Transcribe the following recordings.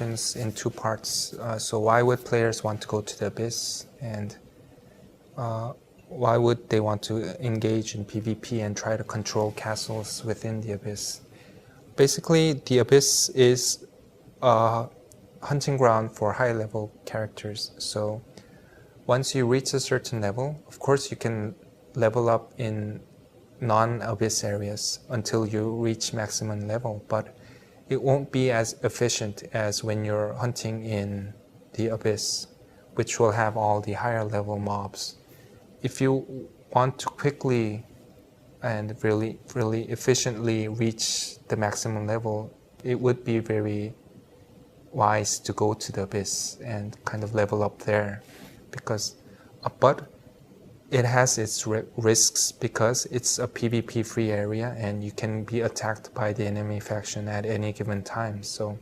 in two parts. So why would players want to go to the Abyss, and why would they want to engage in PvP and try to control castles within the Abyss? Basically, the Abyss is a hunting ground for high-level characters. So once you reach a certain level, of course you can level up in non-Abyss areas until you reach maximum level, but it won't be as efficient as when you're hunting in the Abyss, which will have all the higher level mobs. If you want to quickly and really efficiently reach the maximum level, it would be very wise to go to the Abyss and kind of level up there, because but it has its risks because it's a PvP free area and you can be attacked by the enemy faction at any given time. So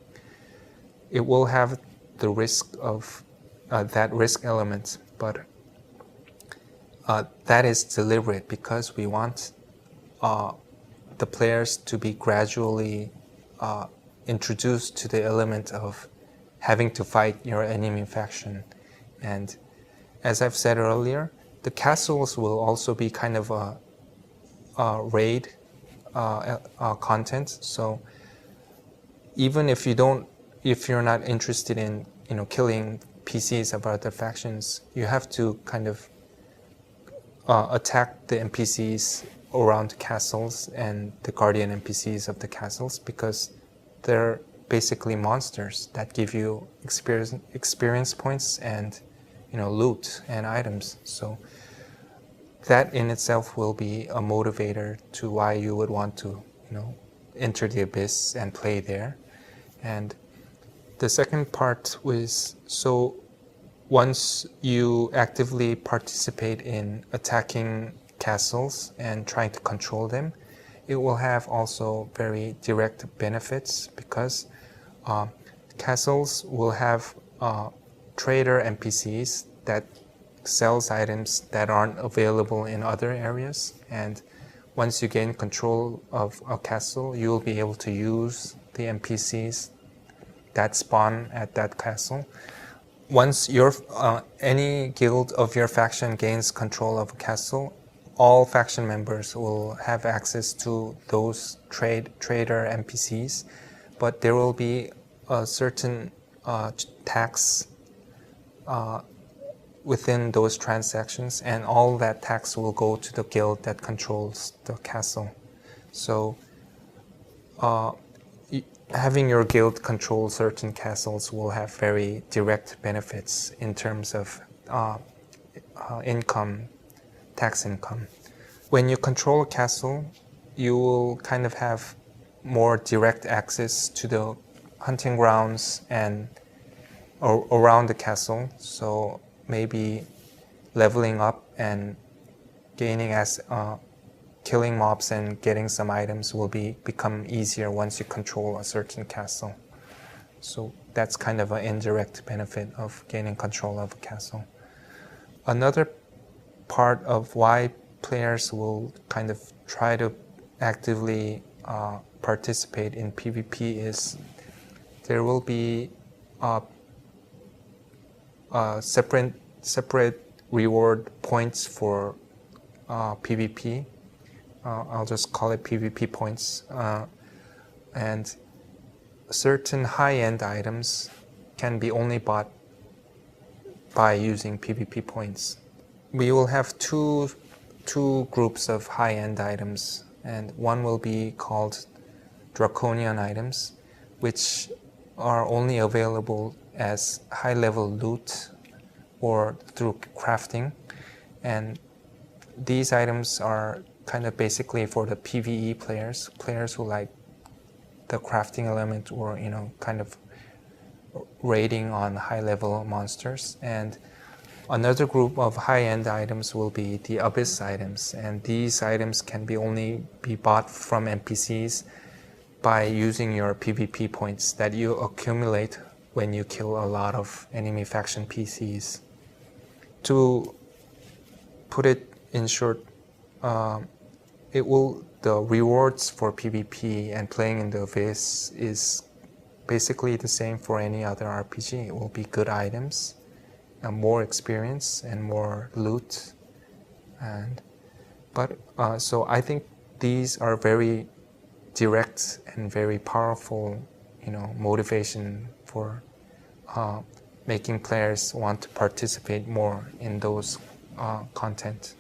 it will have the risk of that risk element, but that is deliberate because we want the players to be gradually introduced to the element of having to fight your enemy faction. And as I've said earlier, the castles will also be kind of a raid content. So even if you're not interested in killing PCs of other factions, you have to kind of attack the NPCs around the castles and the guardian NPCs of the castles, because they're basically monsters that give you experience points and loot and items. So that in itself will be a motivator to why you would want to enter the Abyss and play there. And the second part was, so once you actively participate in attacking castles and trying to control them, it will have also very direct benefits, because castles will have trader NPCs that sells items that aren't available in other areas. And once you gain control of a castle, you will be able to use the NPCs that spawn at that castle. Once any guild of your faction gains control of a castle, all faction members will have access to those trader NPCs, but there will be a certain tax within those transactions, and all that tax will go to the guild that controls the castle. So having your guild control certain castles will have very direct benefits in terms of tax income. When you control a castle, you will kind of have more direct access to the hunting grounds and around the castle. So maybe leveling up and gaining killing mobs and getting some items will become easier once you control a certain castle. So that's kind of an indirect benefit of gaining control of a castle. Another part of why players will kind of try to actively participate in PvP is there will be separate reward points for PvP. I'll just call it PvP points. And certain high-end items can be only bought by using PvP points. We will have two groups of high-end items, and one will be called draconian items, which are only available as high-level loot or through crafting. And these items are kind of basically for the PvE players who like the crafting element, or kind of raiding on high-level monsters. And another group of high-end items will be the Abyss items, and these items can only be bought from NPCs by using your PvP points that you accumulate when you kill a lot of enemy faction PCs. To put it in short, the rewards for PvP and playing in the Abyss is basically the same for any other RPG. It will be good items, more experience, and more loot. So I think these are very direct and very powerful, motivation for making players want to participate more in those content.